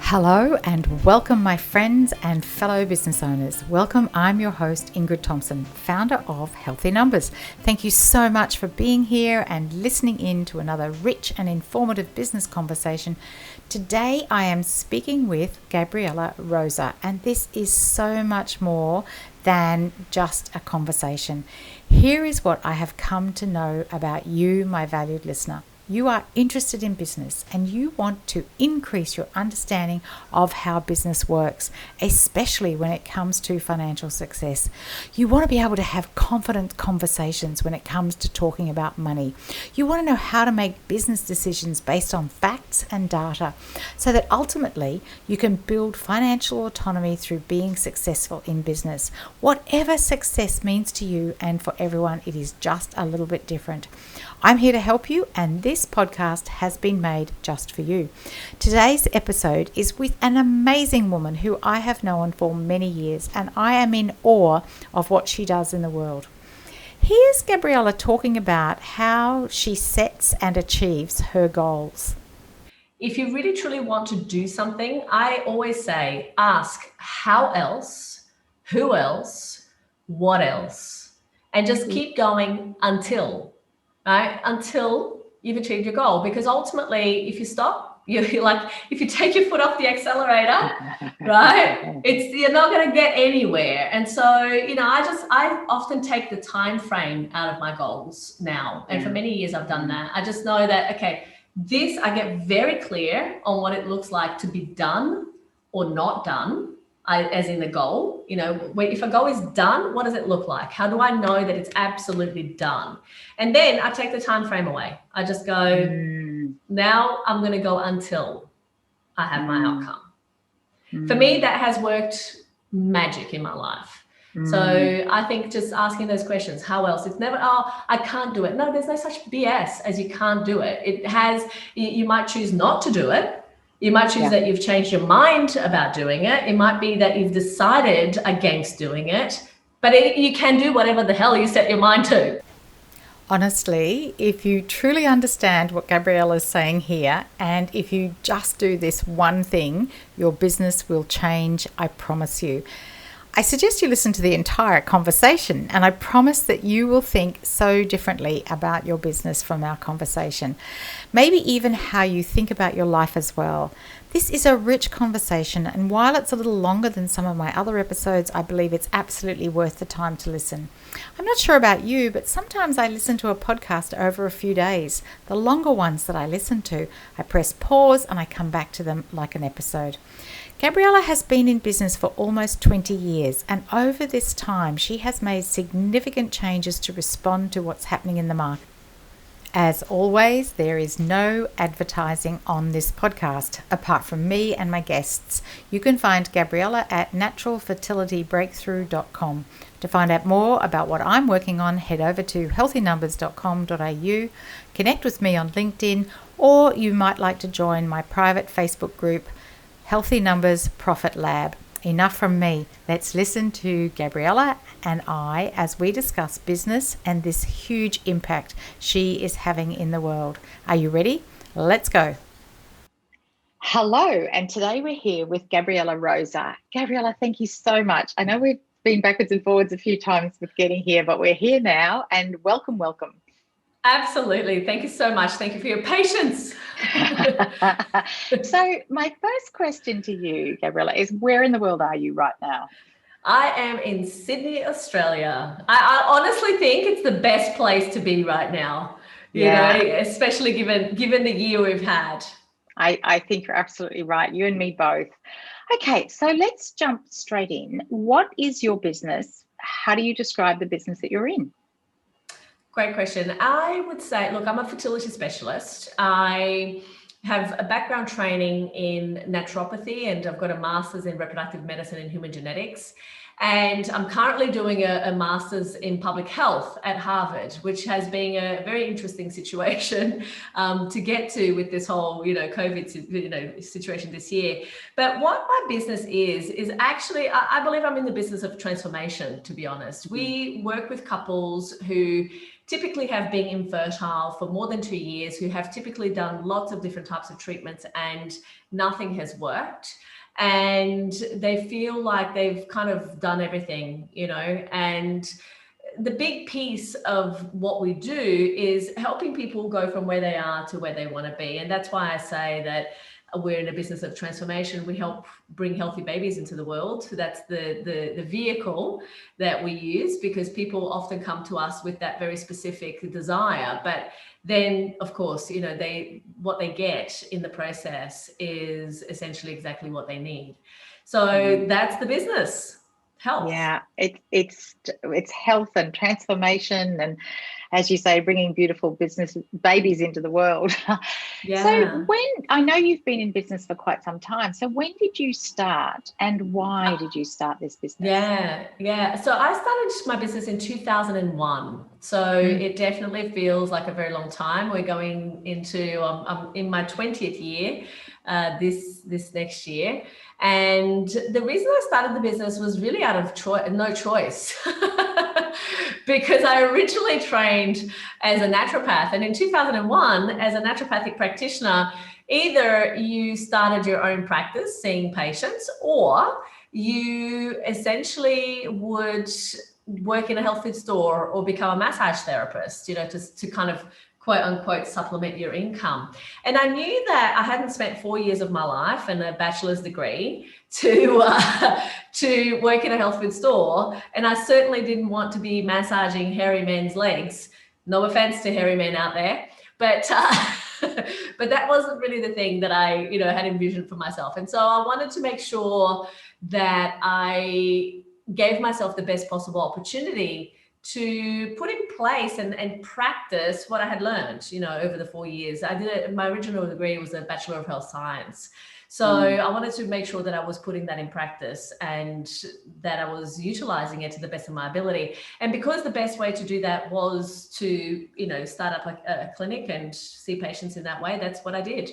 Hello and welcome, my friends and fellow business owners. Welcome. I'm your host, Ingrid Thompson, founder of Healthy Numbers. Thank you so much for being here and listening in to another rich and informative business conversation. Today, I am speaking with Gabriella Rosa, and this is so much more than just a conversation. Here is what I have come to know about you, my valued listener. You are interested in business and you want to increase your understanding of how business works, especially when it comes to financial success. You want to be able to have confident conversations when it comes to talking about money. You want to know how to make business decisions based on facts and data so that ultimately you can build financial autonomy through being successful in business. Whatever success means to you and for everyone, it is just a little bit different. I'm here to help you, and this podcast has been made just for you. Today's episode is with an amazing woman who I have known for many years, and I am in awe of what she does in the world. Here's Gabriella talking about how she sets and achieves her goals. If you really truly want to do something, I always say, ask how else, who else, what else, and just keep going until you've achieved your goal. Because ultimately, if you stop, you're like, if you take your foot off the accelerator, right, you're not going to get anywhere. And so, I often take the time frame out of my goals now. And for many years, I've done that. I just know that, okay, I get very clear on what it looks like to be done or not done. As in the goal, if a goal is done, what does it look like? How do I know that it's absolutely done? And then I take the time frame away. I just go, now I'm going to go until I have my outcome. For me, that has worked magic in my life. So I think just asking those questions, how else? It's never, I can't do it. No, there's no such BS as you can't do it. You might choose not to do it. You might choose that you've changed your mind about doing it. It might be that you've decided against doing it, but you can do whatever the hell you set your mind to. Honestly, if you truly understand what Gabriella is saying here, and if you just do this one thing, your business will change, I promise you. I suggest you listen to the entire conversation, and I promise that you will think so differently about your business from our conversation. Maybe even how you think about your life as well. This is a rich conversation, and while it's a little longer than some of my other episodes, I believe it's absolutely worth the time to listen. I'm not sure about you, but sometimes I listen to a podcast over a few days. The longer ones that I listen to, I press pause and I come back to them like an episode. Gabriella has been in business for almost 20 years, and over this time she has made significant changes to respond to what's happening in the market. As always, there is no advertising on this podcast apart from me and my guests. You can find Gabriella at naturalfertilitybreakthrough.com. To find out more about what I'm working on, head over to healthynumbers.com.au, connect with me on LinkedIn, or you might like to join my private Facebook group, Healthy Numbers Profit Lab. Enough from me. Let's listen to Gabriella and I as we discuss business and this huge impact she is having in the world. Are you ready? Let's go. Hello, and today we're here with Gabriella Rosa. Gabriella, thank you so much. I know we've been backwards and forwards a few times with getting here, but we're here now, and welcome. Absolutely. Thank you so much. Thank you for your patience. So my first question to you, Gabriella, is where in the world are you right now? I am in Sydney, Australia. I honestly think it's the best place to be right now, you know, especially given the year we've had. I think you're absolutely right. You and me both. Okay, so let's jump straight in. What is your business? How do you describe the business that you're in? Great question. I would say, look, I'm a fertility specialist. I have a background training in naturopathy, and I've got a master's in reproductive medicine and human genetics. And I'm currently doing a master's in public health at Harvard, which has been a very interesting situation to get to with this whole, COVID, situation this year. But what my business is actually, I believe I'm in the business of transformation, to be honest. We work with couples who typically have been infertile for more than 2 years, who have typically done lots of different types of treatments and nothing has worked. And they feel like they've kind of done everything, and the big piece of what we do is helping people go from where they are to where they want to be. And that's why I say that we're in a business of transformation. We help bring healthy babies into the world. That's the vehicle that we use, because people often come to us with that very specific desire. But then, of course, what they get in the process is essentially exactly what they need. So that's the business. Health. Yeah, it's health and transformation, and as you say, bringing beautiful business babies into the world. Yeah. So I know you've been in business for quite some time. So when did you start, and why did you start this business? Yeah. So I started my business in 2001. So it definitely feels like a very long time. We're going into, I'm in my 20th year this next year. And the reason I started the business was really out of no choice. Because I originally trained as a naturopath, and in 2001, as a naturopathic practitioner, either you started your own practice seeing patients, or you essentially would work in a health food store or become a massage therapist, to kind of quote unquote supplement your income. And I knew that I hadn't spent 4 years of my life and a bachelor's degree to work in a health food store. And I certainly didn't want to be massaging hairy men's legs. No offense to hairy men out there, but but that wasn't really the thing that I had envisioned for myself. And so I wanted to make sure that I gave myself the best possible opportunity to put in place and practice what I had learned, over the 4 years. My original degree was a Bachelor of Health Science. So I wanted to make sure that I was putting that in practice and that I was utilizing it to the best of my ability. And because the best way to do that was to, start up a clinic and see patients in that way, that's what I did.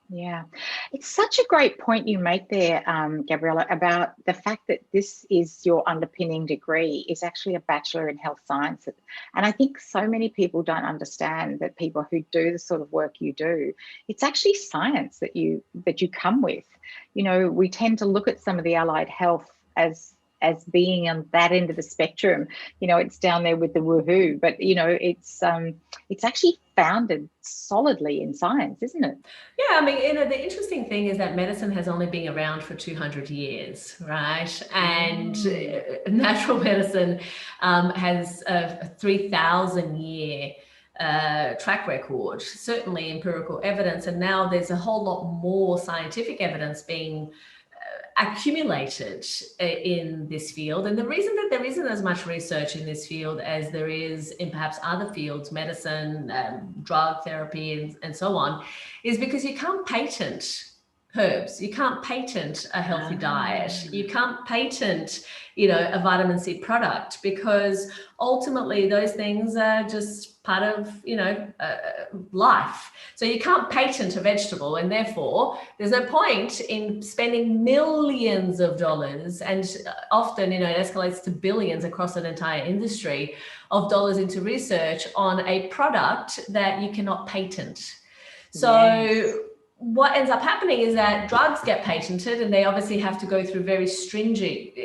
Yeah, it's such a great point you make there, Gabriella, about the fact that this is your underpinning degree is actually a Bachelor in Health Science. And I think so many people don't understand that people who do the sort of work you do, it's actually science that you come with. We tend to look at some of the allied health as being on that end of the spectrum. It's down there with the woohoo, but it's actually founded solidly in science, isn't it? Yeah, I mean, the interesting thing is that medicine has only been around for 200 years, right? And natural medicine has a 3,000 year track record, certainly empirical evidence. And now there's a whole lot more scientific evidence being accumulated in this field. And the reason that there isn't as much research in this field as there is in perhaps other fields, medicine, drug therapy, and so on, is because you can't patent herbs. You can't patent a healthy diet. You can't patent, a vitamin C product, because ultimately those things are just part of, life. So you can't patent a vegetable, and therefore there's no point in spending millions of dollars, and often, it escalates to billions across an entire industry of dollars into research on a product that you cannot patent. So what ends up happening is that drugs get patented, and they obviously have to go through very stringent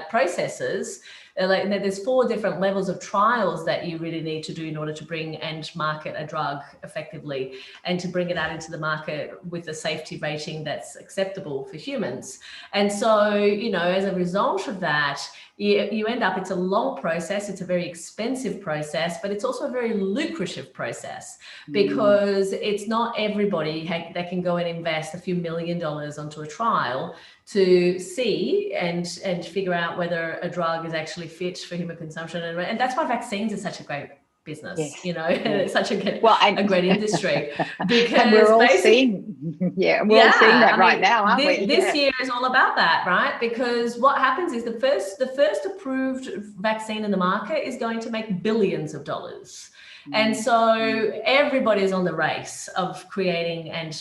processes. There's 4 different levels of trials that you really need to do in order to bring and market a drug effectively, and to bring it out into the market with a safety rating that's acceptable for humans. And so, as a result of that, you end up, it's a long process, it's a very expensive process, but it's also a very lucrative process, because it's not everybody that can go and invest a few $1 million onto a trial to see and figure out whether a drug is actually fit for human consumption. And that's why vaccines are such a great business, it's such a great industry, because and we're all seeing that right now, aren't we? This year is all about that, right? Because what happens is the first approved vaccine in the market is going to make billions of dollars. And so everybody's on the race of creating and,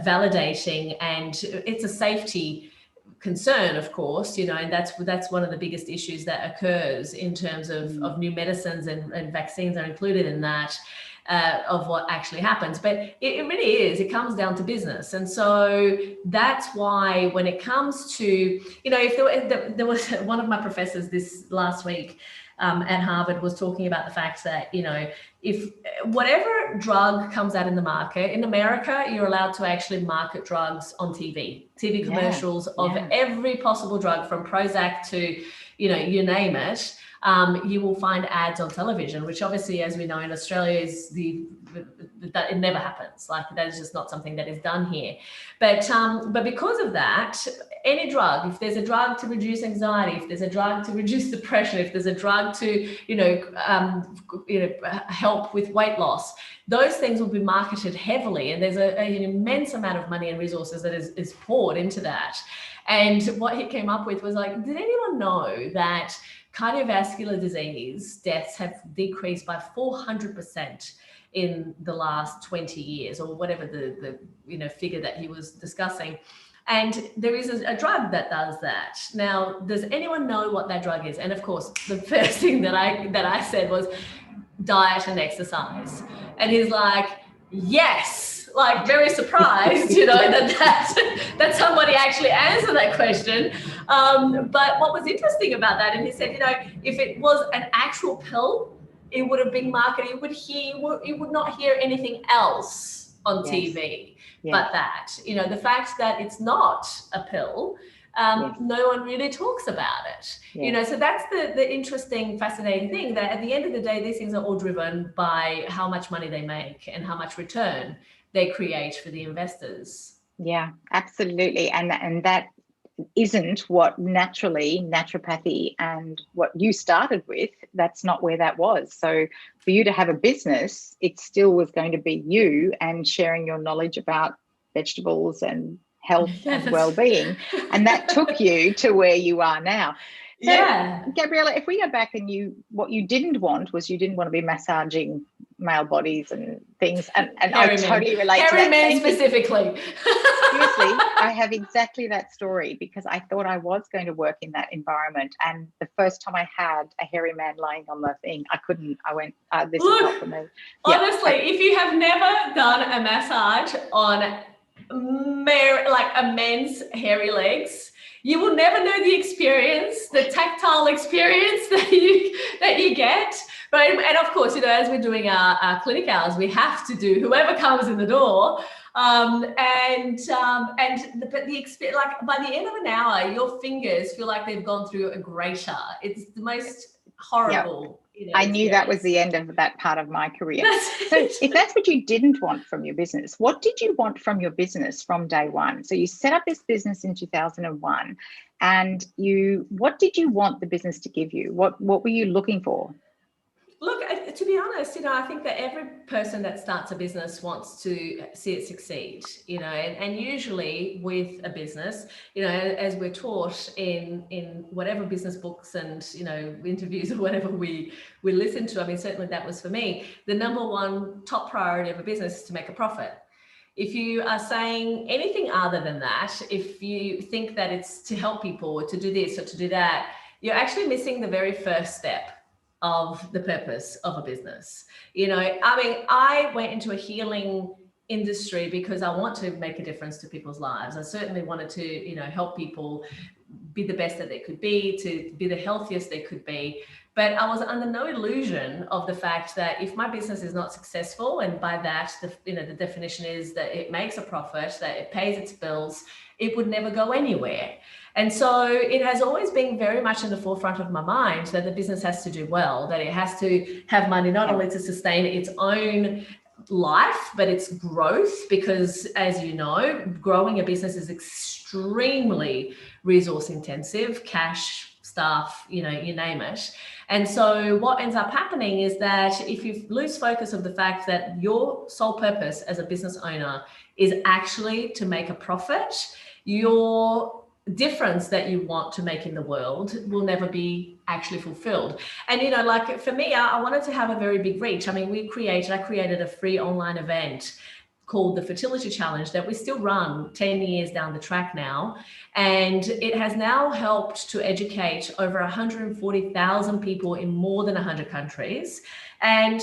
validating, and it's a safety concern, of course, and that's one of the biggest issues that occurs in terms of new medicines, and vaccines are included in that, of what actually happens. But it really is, it comes down to business. And so that's why when it comes to, if there was one of my professors this last week at Harvard was talking about the fact that, if whatever drug comes out in the market, in America, you're allowed to actually market drugs on TV commercials of every possible drug, from Prozac to, you name it. You will find ads on television, which obviously, as we know, in Australia that it never happens. Like, that is just not something that is done here. But because of that, any drug, if there's a drug to reduce anxiety, if there's a drug to reduce depression, if there's a drug to, help with weight loss, those things will be marketed heavily. And there's an immense amount of money and resources that is poured into that. And what he came up with was like, did anyone know that cardiovascular disease deaths have decreased by 400% in the last 20 years, or whatever the figure that he was discussing? And there is a drug that does that. Now, does anyone know what that drug is? And of course, the first thing that I said was diet and exercise. And he's like, yes, like very surprised, that somebody actually answered that question. But what was interesting about that, and he said, if it was an actual pill, it would have been marketed. You would not hear anything else on TV. But that, the fact that it's not a pill, no one really talks about it. So that's the interesting, fascinating thing, that at the end of the day, these things are all driven by how much money they make and how much return they create for the investors. Yeah, absolutely. And that isn't what naturally naturopathy and what you started with, that's not where that was. So for you to have a business, it still was going to be you and sharing your knowledge about vegetables and health and well-being. And that took you to where you are now. So, Gabriella, if we go back, and what you didn't want was, you didn't want to be massaging male bodies and things, and I totally relate to that. Hairy men specifically. Seriously, I have exactly that story, because I thought I was going to work in that environment, and the first time I had a hairy man lying on the thing, I couldn't. I went, this is not for me. Honestly, if you have never done a massage on a men's hairy legs, you will never know the experience, the tactile experience that you get. But, and of course, as we're doing our clinic hours, we have to do whoever comes in the door. But the experience, like by the end of an hour, your fingers feel like they've gone through a grater. It's the most horrible. I knew that was the end of that part of my career. So if that's what you didn't want from your business, what did you want from your business from day one? So you set up this business in 2001, and what did you want the business to give you? What were you looking for? Look, to be honest, I think that every person that starts a business wants to see it succeed, and usually with a business, as we're taught in whatever business books and, interviews or whatever we listen to, I mean, certainly that was for me, the number one top priority of a business is to make a profit. If you are saying anything other than that, if you think that it's to help people or to do this or to do that, you're actually missing the very first step of the purpose of a business. I went into a healing industry because I want to make a difference to people's lives. I certainly wanted to, help people be the best that they could be, to be the healthiest they could be. But I was under no illusion of the fact that if my business is not successful, and by that, the definition is that it makes a profit, that it pays its bills, it would never go anywhere. And so it has always been very much in the forefront of my mind that the business has to do well, that it has to have money not only to sustain its own life, but its growth, because as you know, growing a business is extremely resource intensive, cash, staff, you name it. And so what ends up happening is that if you lose focus of the fact that your sole purpose as a business owner is actually to make a profit, your difference that you want to make in the world will never be actually fulfilled. And for me, I wanted to have a very big reach. I mean, I created a free online event called the Fertility Challenge that we still run 10 years down the track now. And it has now helped to educate over 140,000 people in more than 100 countries. And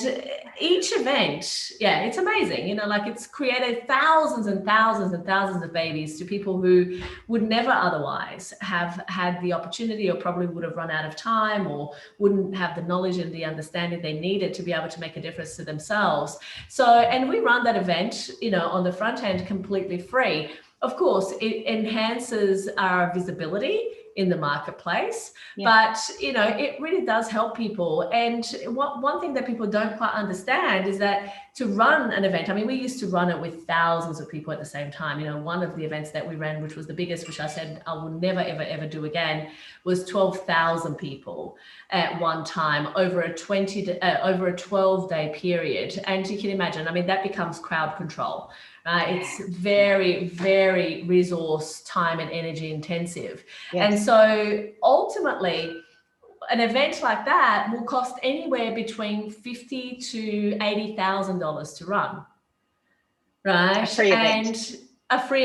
each event, it's amazing. You know, like it's created thousands and thousands and thousands of babies to people who would never otherwise have had the opportunity, or probably would have run out of time, or wouldn't have the knowledge and the understanding they needed to be able to make a difference to themselves. So, and we run that event, you know, on the front end completely free. Of course, it enhances our visibility in the marketplace, but you know, it really does help people. And one thing that people don't quite understand is that to run an event, I mean, we used to run it with thousands of people at the same time. You know, one of the events that we ran, which was the biggest, which I said I will never, ever, ever do again, was 12,000 people at one time over a 12-day period. And you can imagine, I mean, that becomes crowd control. It's very, very resource, time and energy intensive. And so ultimately, an event like that will cost anywhere between $50,000 to $80,000 to run, right? A free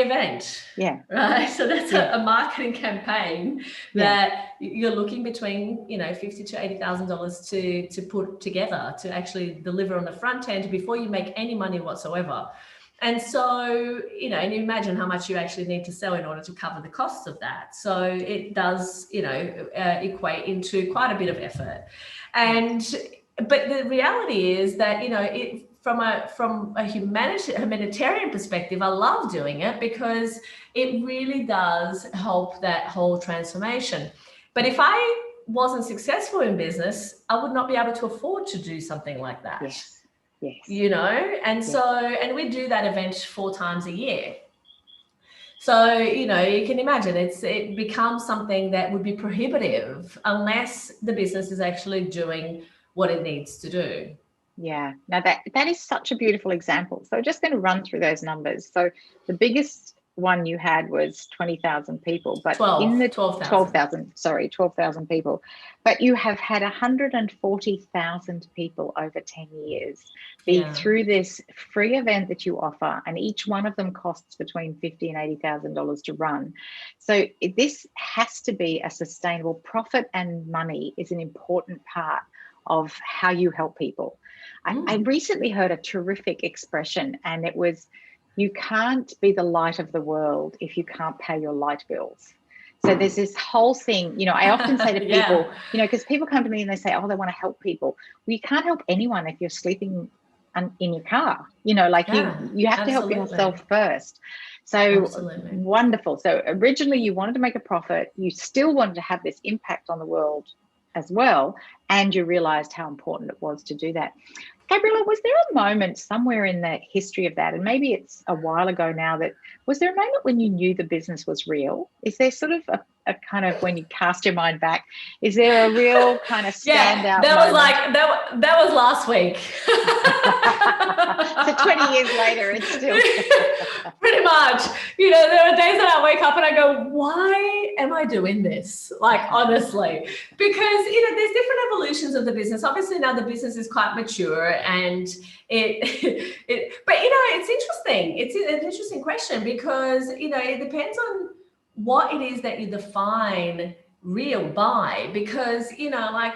event. Right. So that's a marketing campaign that you're looking between, you know, $50,000 to $80,000 to put together, to actually deliver on the front end before you make any money whatsoever. And so, you know, and you imagine how much you actually need to sell in order to cover the costs of that. So it does, you know, equate into quite a bit of effort. But the reality is that, you know, from a humanitarian perspective, I love doing it because it really does help that whole transformation. But if I wasn't successful in business, I would not be able to afford to do something like that. Yes. You know, and so, and we do that event 4 times a year. So, you know, you can imagine it becomes something that would be prohibitive unless the business is actually doing what it needs to do. Yeah, now that is such a beautiful example. So just going to run through those numbers. So the biggest one you had was 20,000 people, but 12,000 people, but you have had 140,000 people over 10 years be through this free event that you offer, and each one of them costs between $50,000 and $80,000 to run. So this has to be a sustainable profit, and money is an important part of how you help people. I recently heard a terrific expression, and it was, you can't be the light of the world if you can't pay your light bills. So there's this whole thing, you know, I often say to people, you know, because people come to me and they say, oh, they want to help people. Well, you can't help anyone if you're sleeping in your car, you know, like you have to help yourself first. So wonderful. So originally you wanted to make a profit. You still wanted to have this impact on the world as well. And you realized how important it was to do that. Gabriella, was there a moment somewhere in the history of that, and maybe it's a while ago now, that was there a moment when you knew the business was real? Is there sort of a kind of, when you cast your mind back, is there a real kind of standout that moment? was like that was last week. So 20 years later, it's still pretty much, you know, there are days that I wake up and I go, why am I doing this? Like, honestly, because, you know, there's different evolutions of the business. Obviously now the business is quite mature, and but, you know, it's interesting. It's an interesting question because, you know, it depends on what it is that you define real by, because, you know, like,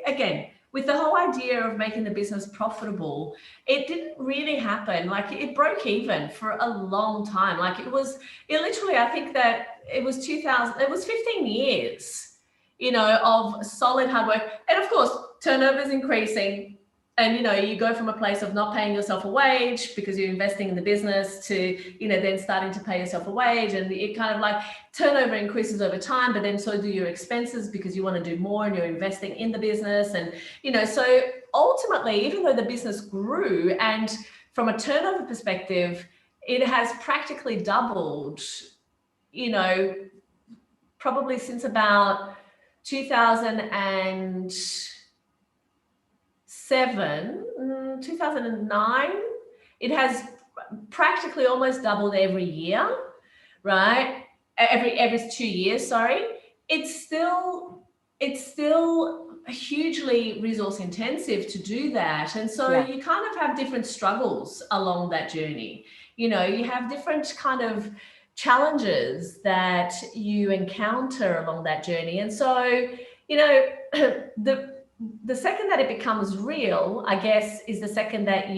again, with the whole idea of making the business profitable, it didn't really happen. Like, it broke even for a long time. Like, it literally, I think that it was 15 years, you know, of solid hard work. And of course, turnover is increasing. And, you know, you go from a place of not paying yourself a wage because you're investing in the business to, you know, then starting to pay yourself a wage. And it kind of like turnover increases over time, but then so do your expenses because you want to do more and you're investing in the business. And, you know, so ultimately, even though the business grew, and from a turnover perspective, it has practically doubled, you know, probably since about 2009, it has practically almost doubled every year, right? Every 2 years, sorry. It's still hugely resource intensive to do that. And so you kind of have different struggles along that journey. You know, you have different kind of challenges that you encounter along that journey. And so, you know, the second that it becomes real, I guess, is the second that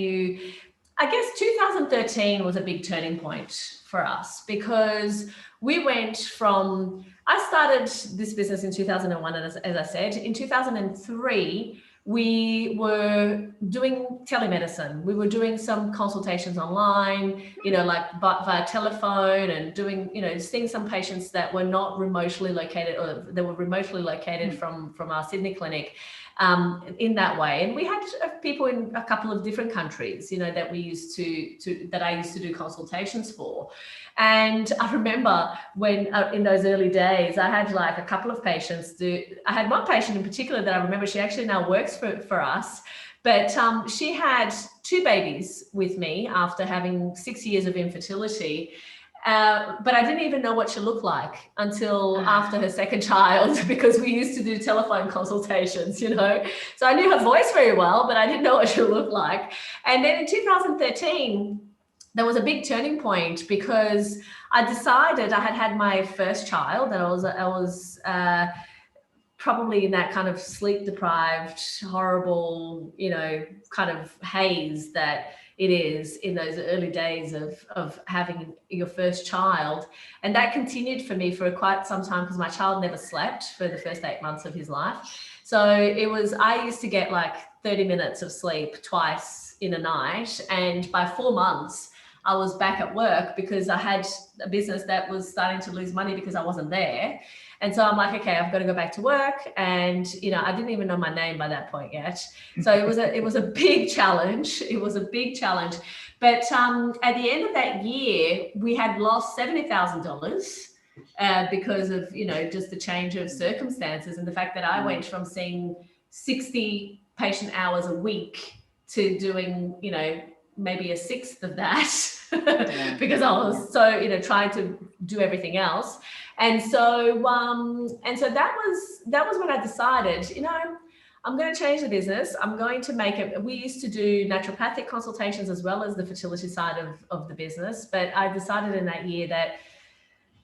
I guess 2013 was a big turning point for us, because we went from, I started this business in 2001, as I said. In 2003, we were doing telemedicine. We were doing some consultations online, you know, like via telephone, and doing, you know, seeing some patients that were not remotely located, or they were remotely located from our Sydney clinic. In that way. And we had people in a couple of different countries, you know, that we used that I used to do consultations for. And I remember when in those early days, I had like a couple of patients I had one patient in particular that I remember, she actually now works for us, but she had 2 babies with me after having 6 years of infertility. But I didn't even know what she looked like until after her second child, because we used to do telephone consultations, you know. So I knew her voice very well, but I didn't know what she looked like. And then in 2013, there was a big turning point, because I decided, I had my first child, and I was probably in that kind of sleep deprived, horrible, you know, kind of haze that it is in those early days of having your first child. And that continued for me for quite some time, because my child never slept for the first 8 months of his life. So I used to get like 30 minutes of sleep twice in a night. And by 4 months, I was back at work, because I had a business that was starting to lose money because I wasn't there. And so I'm like, okay, I've got to go back to work. And, you know, I didn't even know my name by that point yet. So it was a big challenge. It was a big challenge. But at the end of that year, we had lost $70,000 because of, you know, just the change of circumstances, and the fact that I went from seeing 60 patient hours a week to doing, you know, maybe a sixth of that because I was so, you know, trying to do everything else. And so that was when I decided, you know, I'm going to change the business. I'm going to make it. We used to do naturopathic consultations as well as the fertility side of the business. But I decided in that year that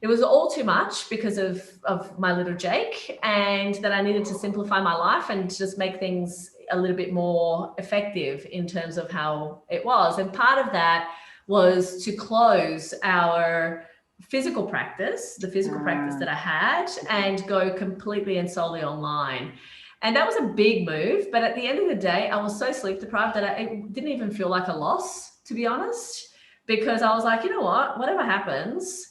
it was all too much because of my little Jake, and that I needed to simplify my life and just make things a little bit more effective in terms of how it was. And part of that was to close our physical practice, the physical practice that I had, and go completely and solely online. And that was a big move. But at the end of the day, I was so sleep deprived that it didn't even feel like a loss, to be honest, because I was like, you know what, whatever happens,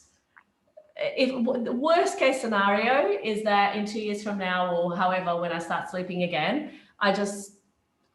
if the worst case scenario is that in 2 years from now, or however, when I start sleeping again, I just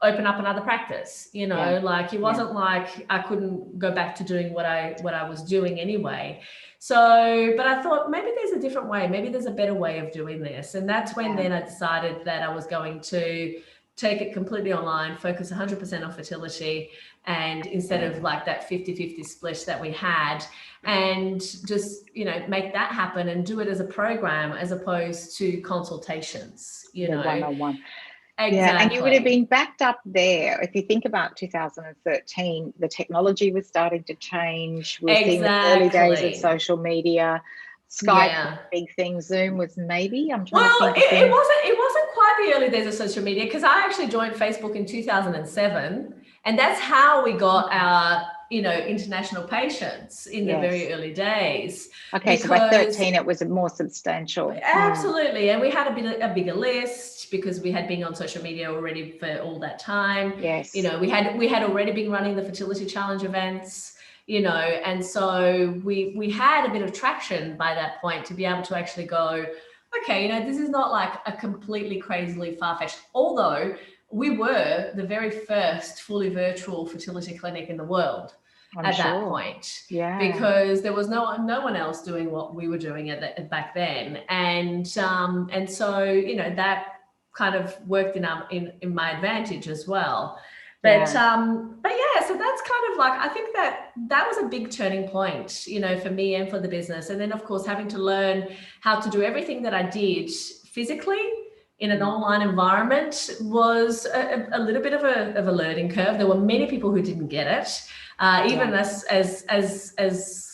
open up another practice, you know, like it wasn't like I couldn't go back to doing what I was doing anyway. So, but I thought maybe there's a different way, maybe there's a better way of doing this. And that's when then I decided that I was going to take it completely online, focus 100% on fertility, and instead of like that 50-50 split that we had, and just, you know, make that happen and do it as a program as opposed to consultations, you know. One-on-one. Exactly. Yeah, and you would have been backed up there. If you think about 2013, the technology was starting to change. We were seeing the early days of social media. Skype was a big thing. Zoom was maybe. I'm trying to think. It wasn't quite the early days of social media, because I actually joined Facebook in 2007, and that's how we got our, you know, international patients in the very early days. Okay, so by 13 it was more substantial. Absolutely. And we had a bigger list because we had been on social media already for all that time. Yes. You know, we had already been running the fertility challenge events, you know, and so we had a bit of traction by that point to be able to actually go, okay, you know, this is not like a completely crazily far-fetched, although we were the very first fully virtual fertility clinic in the world that point, because there was no one else doing what we were doing back then, and so, you know, that kind of worked in my advantage as well. But so that's kind of like, I think that was a big turning point, you know, for me and for the business. And then of course having to learn how to do everything that I did physically in an online environment was a little bit of a learning curve. There were many people who didn't get it. Even as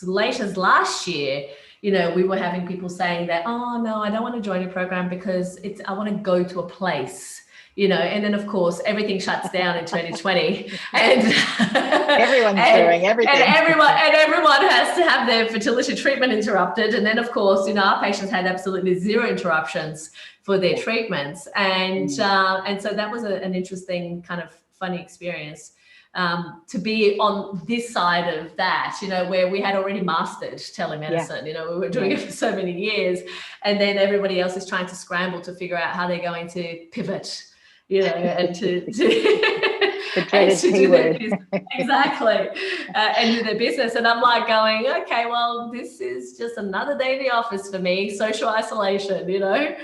late as last year, you know, we were having people saying that, oh no, I don't want to join your program because I want to go to a place, you know, and then of course everything shuts down in 2020 and everyone's doing everything. And everyone has to have their fertility treatment interrupted. And then of course, you know, our patients had absolutely zero interruptions for their treatments. And so that was an interesting kind of funny experience. To be on this side of that, you know, where we had already mastered telemedicine, you know, we were doing it for so many years, and then everybody else is trying to scramble to figure out how they're going to pivot, you know, and to the dreaded T word. Exactly, and do their business. And I'm like going, okay, well, this is just another day in the office for me, social isolation, you know,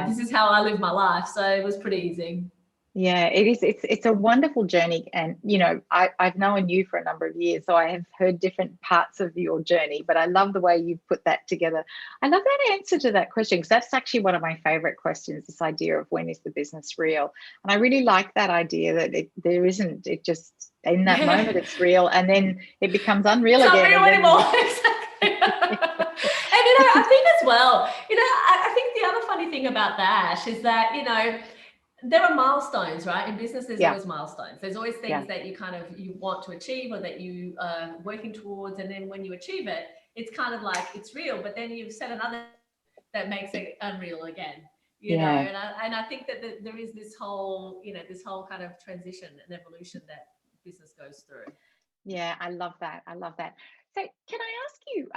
this is how I live my life. So it was pretty easy. Yeah, it is. It's a wonderful journey. And, you know, I've known you for a number of years, so I have heard different parts of your journey, but I love the way you put that together. I love that answer to that question, because that's actually one of my favorite questions, this idea of when is the business real? And I really like that idea that there isn't, it just, in that moment it's real, and then it becomes unreal again. Not real anymore. Exactly. And, you know, I think as well, you know, I think the other funny thing about that is that, you know, there are milestones, right? In business, there's always milestones. There's always things that you want to achieve or that you are working towards. And then when you achieve it, it's kind of like it's real, but then you've set another that makes it unreal again, you know? And I think that there is this whole, you know, this whole kind of transition and evolution that business goes through. Yeah, I love that. I love that. So can I ask you,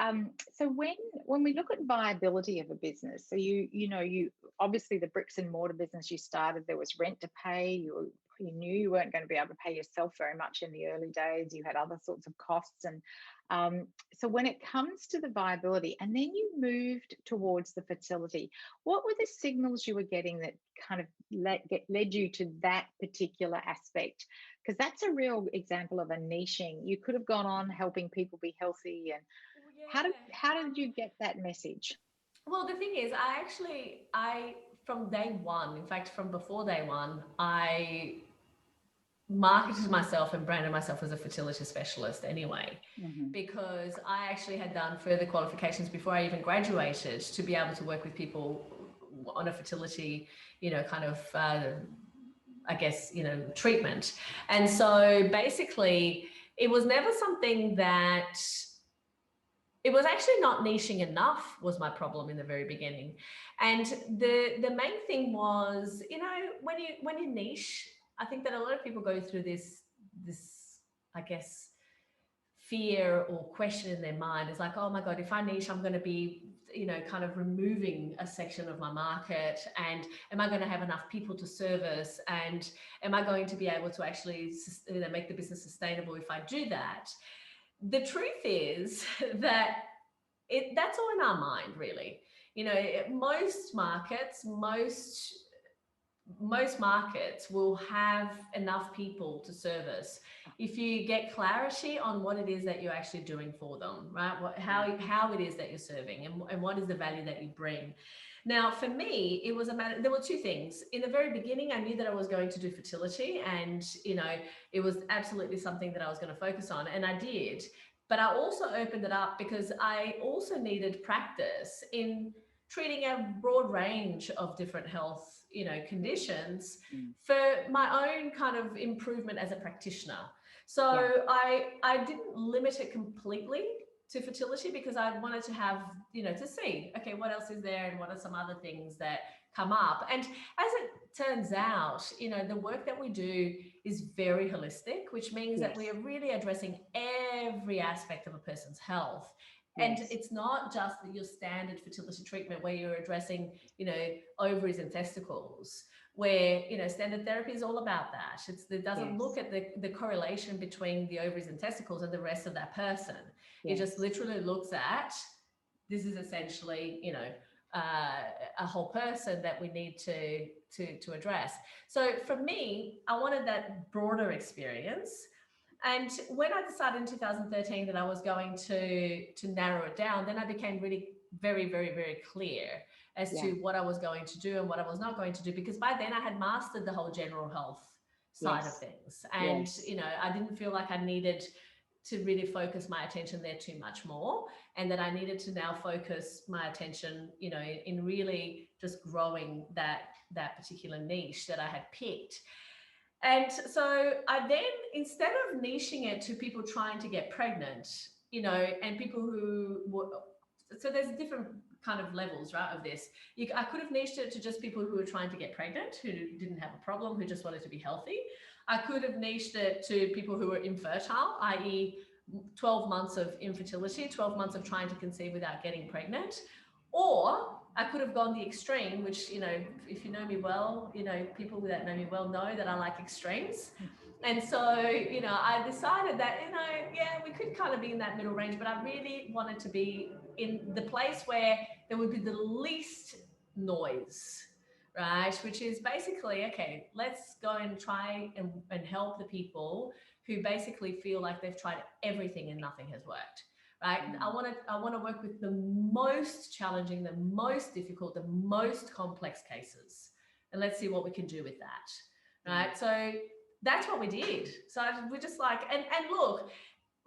so when we look at viability of a business, so you know, you obviously the bricks and mortar business you started, there was rent to pay, you knew you weren't going to be able to pay yourself very much in the early days, you had other sorts of costs. And so when it comes to the viability, and then you moved towards the fertility, what were the signals you were getting that kind of led you to that particular aspect? Because that's a real example of a niching. You could have gone on helping people be healthy. And how did you get that message? Well, the thing is, I from day one, in fact, from before day one, I marketed myself and branded myself as a fertility specialist anyway, because I actually had done further qualifications before I even graduated to be able to work with people on a fertility, you know, kind of I guess, you know, treatment. And so basically it was never something that, it was actually not niching enough was my problem in the very beginning. And the main thing was, you know, when you niche, I think that a lot of people go through this, I guess, fear or question in their mind. It's like, oh my God, if I niche, I'm going to be, you know, kind of removing a section of my market, and am I going to have enough people to service, and am I going to be able to actually, you know, make the business sustainable if I do that? The truth is that that's all in our mind, really. You know, most markets will have enough people to service if you get clarity on what it is that you're actually doing for them, right? How it is that you're serving, and what is the value that you bring. Now, for me, it was a matter, there were two things. In the very beginning, I knew that I was going to do fertility, and, you know, it was absolutely something that I was going to focus on, and I did. But I also opened it up because I also needed practice in treating a broad range of different health, you know, conditions for my own kind of improvement as a practitioner. So I didn't limit it completely to fertility, because I wanted to have, you know, to see, okay, what else is there and what are some other things that come up. And as it turns out, you know, the work that we do is very holistic, which means that we are really addressing every aspect of a person's health. And it's not just your standard fertility treatment where you're addressing, you know, ovaries and testicles, where, you know, standard therapy is all about that. It doesn't look at the correlation between the ovaries and testicles and the rest of that person. It just literally looks at, this is essentially, you know, a whole person that we need to address. So for me, I wanted that broader experience. And when I decided in 2013 that I was going to narrow it down, then I became really very, very, very clear as to what I was going to do and what I was not going to do, because by then I had mastered the whole general health side of things. And, you know, I didn't feel like I needed to really focus my attention there too much more, and that I needed to now focus my attention, you know, in really just growing that particular niche that I had picked. And so I then, instead of niching it to people trying to get pregnant, you know, and people who were, so there's different kind of levels, right, of this. I could have niched it to just people who were trying to get pregnant, who didn't have a problem, who just wanted to be healthy. I could have niched it to people who were infertile, i.e. 12 months of infertility, 12 months of trying to conceive without getting pregnant. Or I could have gone the extreme, which, you know, if you know me well, you know, people that know me well know that I like extremes. And so, you know, I decided that, you know, yeah, we could kind of be in that middle range, but I really wanted to be in the place where there would be the least noise, right? Which is basically, okay, let's go and try and help the people who basically feel like they've tried everything and nothing has worked. Right? I want to work with the most challenging, the most difficult, the most complex cases, and let's see what we can do with that. Right? So that's what we did. So we're just like, and look,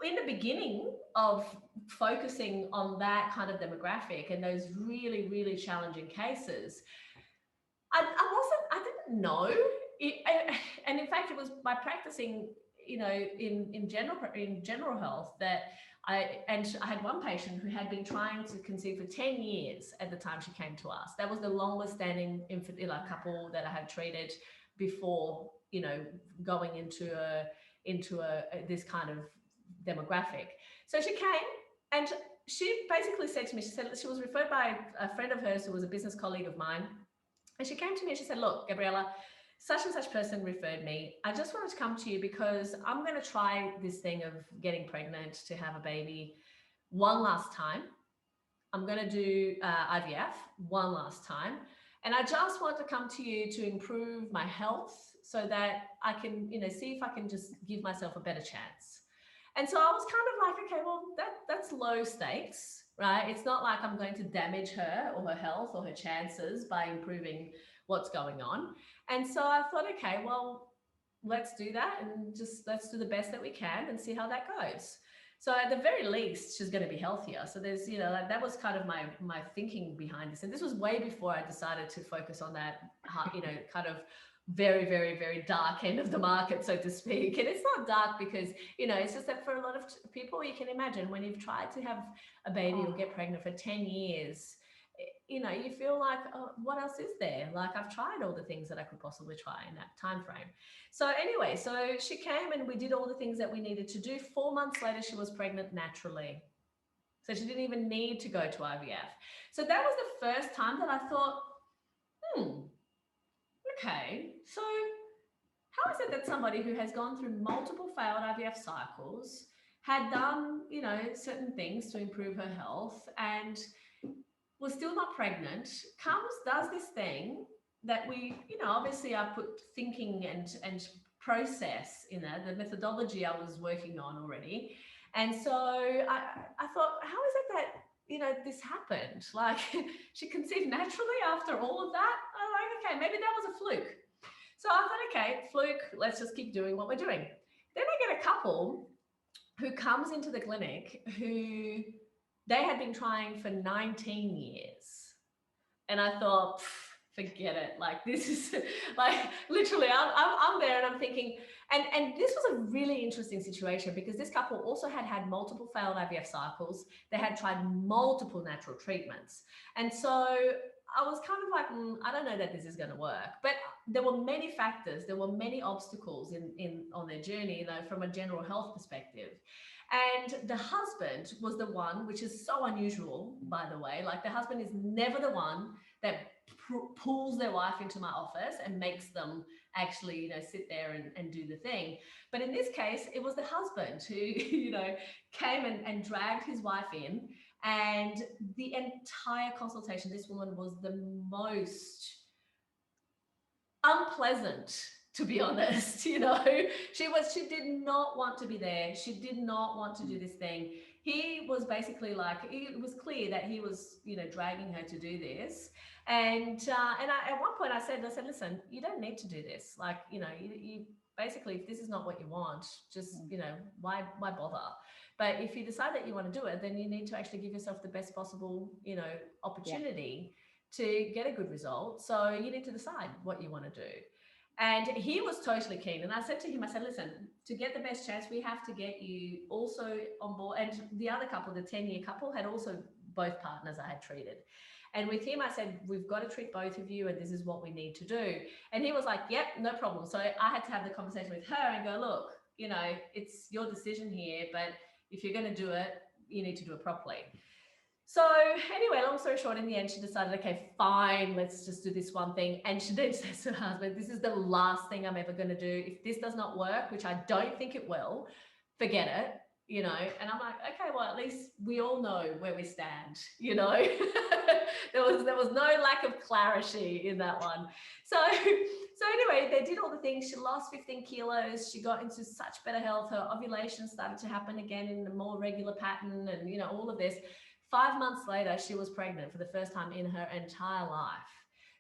in the beginning of focusing on that kind of demographic and those really, really challenging cases, I didn't know it, and in fact, it was by practicing, you know, in general health that I had one patient who had been trying to conceive for 10 years at the time she came to us. That was the longest standing couple that I had treated before, you know, going into this kind of demographic. So she came and she basically said to me, she said she was referred by a friend of hers who was a business colleague of mine. And she came to me and she said, look, Gabriella, such and such person referred me. I just wanted to come to you because I'm going to try this thing of getting pregnant to have a baby one last time. I'm going to do IVF one last time. And I just want to come to you to improve my health so that I can, you know, see if I can just give myself a better chance. And so I was kind of like, okay, well, that's low stakes, right? It's not like I'm going to damage her or her health or her chances by improving what's going on. And so I thought, okay, well, let's do that and just let's do the best that we can and see how that goes. So at the very least, she's going to be healthier. So there's, you know, that was kind of my thinking behind this. And this was way before I decided to focus on that, you know, kind of very, very, very dark end of the market, so to speak. And it's not dark because, you know, it's just that for a lot of people, you can imagine when you've tried to have a baby or get pregnant for 10 years, you know, you feel like, oh, what else is there? Like I've tried all the things that I could possibly try in that time frame. So anyway, so she came and we did all the things that we needed to do. 4 months later, she was pregnant naturally. So she didn't even need to go to IVF. So that was the first time that I thought, okay, so how is it that somebody who has gone through multiple failed IVF cycles, had done, you know, certain things to improve her health and was still not pregnant, does this thing that we, you know, obviously I put thinking and process in it, the methodology I was working on already. And so I thought, how is it that, you know, this happened? Like she conceived naturally after all of that? I'm like, okay, maybe that was a fluke. So I thought, okay, fluke, let's just keep doing what we're doing. Then I get a couple who comes into the clinic who they had been trying for 19 years. And I thought, forget it. Like this is like literally I'm there and I'm thinking, and this was a really interesting situation because this couple also had multiple failed IVF cycles. They had tried multiple natural treatments. And so I was kind of like, I don't know that this is going to work. But there were many factors, there were many obstacles on their journey, you know, from a general health perspective. And the husband was the one, which is so unusual, by the way. Like the husband is never the one that pulls their wife into my office and makes them actually, you know, sit there and do the thing. But in this case, it was the husband who, you know, came and dragged his wife in. And the entire consultation, this woman was the most unpleasant, to be honest. You know, she did not want to be there. She did not want to do this thing. He was basically like, it was clear that he was, you know, dragging her to do this. And at one point I said, listen, you don't need to do this. Like, you know, basically, if this is not what you want, just, why bother? But if you decide that you want to do it, then you need to actually give yourself the best possible, opportunity to get a good result. So you need to decide what you want to do. And he was totally keen. And I said to him, I said, listen, to get the best chance, we have to get you also on board. And the other couple, the 10-year couple, had also both partners I had treated. And with him, I said, we've got to treat both of you, and this is what we need to do. And he was like, yep, no problem. So I had to have the conversation with her and go, look, it's your decision here, but if you're going to do it, you need to do it properly. So anyway, long story short, in the end, she decided, okay, fine, let's just do this one thing. And she then says to her husband, this is the last thing I'm ever going to do. If this does not work, which I don't think it will, forget it, And I'm like, okay, well, at least we all know where we stand, There was no lack of clarity in that one. So anyway, they did all the things. She lost 15 kilos. She got into such better health. Her ovulation started to happen again in a more regular pattern, and, all of this. 5 months later, she was pregnant for the first time in her entire life.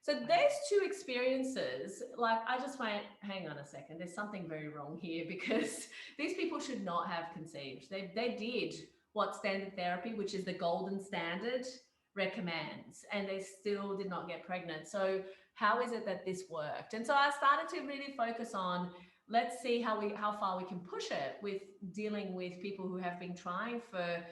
So those two experiences, like, I just went, hang on a second, there's something very wrong here, because these people should not have conceived. They did what standard therapy, which is the golden standard, recommends, and they still did not get pregnant. So how is it that this worked? And so I started to really focus on, let's see how far we can push it with dealing with people who have been trying for,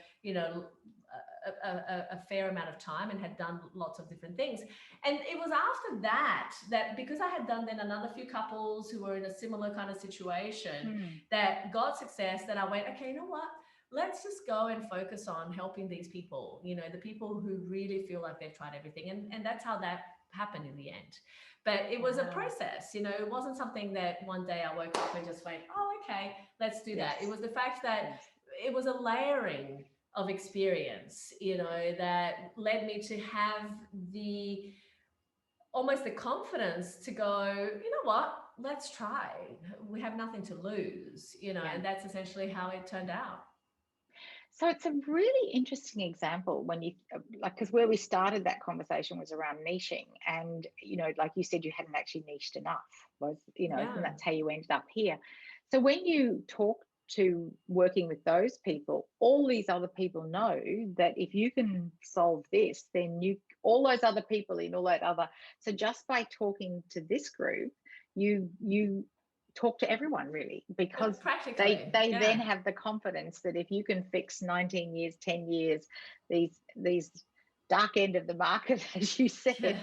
a fair amount of time and had done lots of different things. And it was after that because I had done then another few couples who were in a similar kind of situation that got success, that I went, okay, you know what? Let's just go and focus on helping these people, the people who really feel like they've tried everything. And that's how that happened in the end. But it was a process, it wasn't something that one day I woke up and just went, oh, okay, let's do that. It was the fact that it was a layering of experience, that led me to have almost the confidence to go, you know what, let's try. We have nothing to lose, and that's essentially how it turned out. So it's a really interesting example when you, because where we started that conversation was around niching, and, like you said, you hadn't actually niched enough, and that's how you ended up here. So when you talk to working with those people, all these other people know that if you can solve this, then all those other people in all that other. So just by talking to this group, you talk to everyone, really, because they then have the confidence that if you can fix 19 years, 10 years, these dark end of the market, as you said.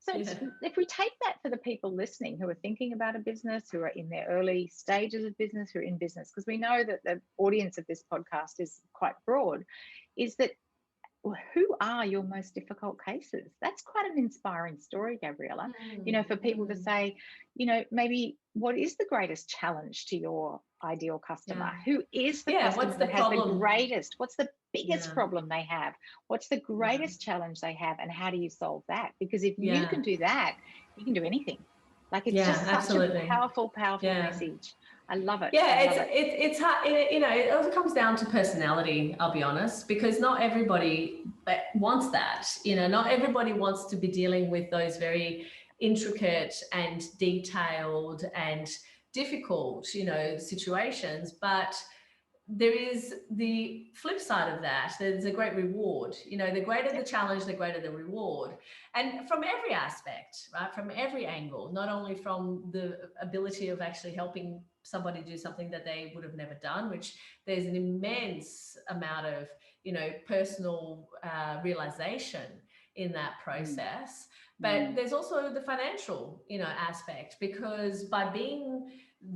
So if we take that for the people listening who are thinking about a business, who are in their early stages of business, who are in business, because we know that the audience of this podcast is quite broad, is that, who are your most difficult cases? That's quite an inspiring story, Gabriella. For people to say, maybe what is the greatest challenge to your ideal customer? Who is the customer that has the greatest? What's the biggest problem they have? What's the greatest challenge they have? And how do you solve that? Because if you can do that, you can do anything. Like, it's just such a powerful message. I love it. It's hard. It also comes down to personality, I'll be honest, because not everybody wants that. Not everybody wants to be dealing with those very intricate and detailed and difficult, situations. But there is the flip side of that. There's a great reward. The greater the challenge, the greater the reward. And from every aspect, right? From every angle, not only from the ability of actually helping somebody do something that they would have never done, which there's an immense amount of, personal realization in that process. But there's also the financial, aspect, because by being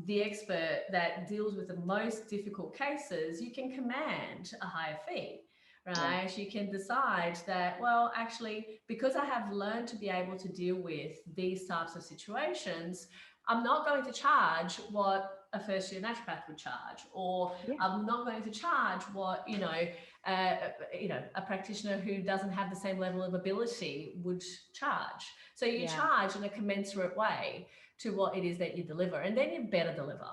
the expert that deals with the most difficult cases, you can command a higher fee, right? You can decide that, well, actually, because I have learned to be able to deal with these types of situations, I'm not going to charge what a first-year naturopath would charge, or I'm not going to charge what, a practitioner who doesn't have the same level of ability would charge. So you charge in a commensurate way to what it is that you deliver, and then you better deliver.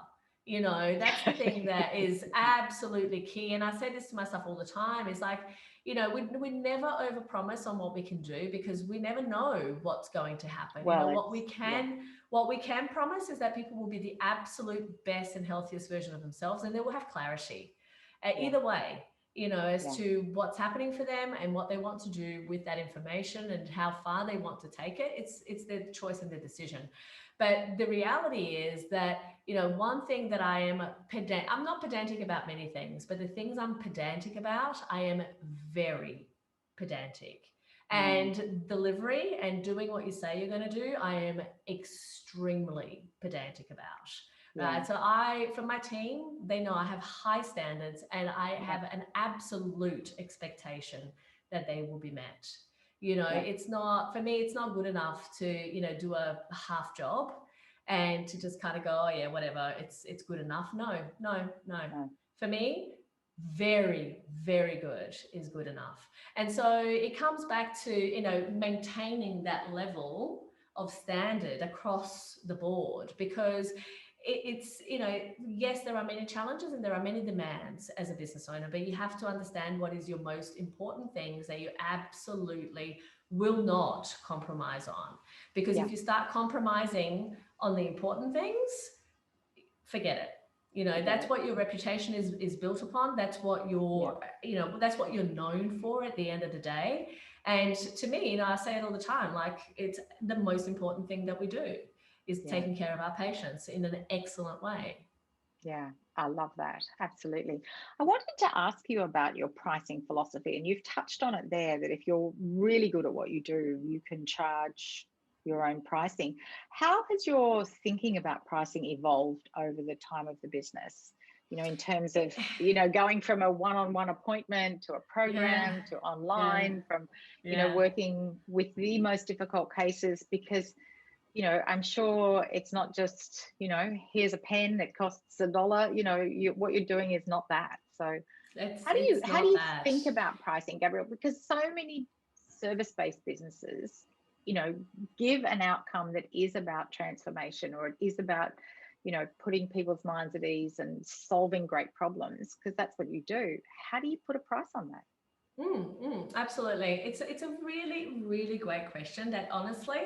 That's the thing that is absolutely key. And I say this to myself all the time, is like, we never overpromise on what we can do, because we never know what's going to happen. Well, what we can promise is that people will be the absolute best and healthiest version of themselves, and they will have clarity either way, as to what's happening for them and what they want to do with that information and how far they want to take it. It's their choice and their decision. But the reality is that, one thing that I'm not pedantic about many things, but the things I'm pedantic about, I am very pedantic. And delivery and doing what you say you're going to do, I am extremely pedantic about. Right. So for my team, they know I have high standards, and I have an absolute expectation that they will be met. It's not, for me, it's not good enough to, do a half job and to just kind of go, oh yeah, whatever, it's good enough. No. For me, very, very good is good enough. And so it comes back to, maintaining that level of standard across the board, because it's, yes, there are many challenges and there are many demands as a business owner, but you have to understand what is your most important things that you absolutely will not compromise on. Because if you start compromising on the important things, forget it. That's what your reputation is built upon. That's what that's what you're known for at the end of the day. And to me, I say it all the time, like, it's the most important thing that we do is taking care of our patients in an excellent way. Yeah, I love that. Absolutely. I wanted to ask you about your pricing philosophy, and you've touched on it there, that if you're really good at what you do, you can charge your own pricing. How has your thinking about pricing evolved over the time of the business? In terms of, going from a one-on-one appointment to a program to online, from, working with the most difficult cases, because I'm sure it's not just, here's a pen that costs $1. What you're doing is not that. So how do you think about pricing, Gabrielle? Because so many service-based businesses, give an outcome that is about transformation, or it is about, putting people's minds at ease and solving great problems, because that's what you do. How do you put a price on that? Absolutely. It's a really, really great question that, honestly,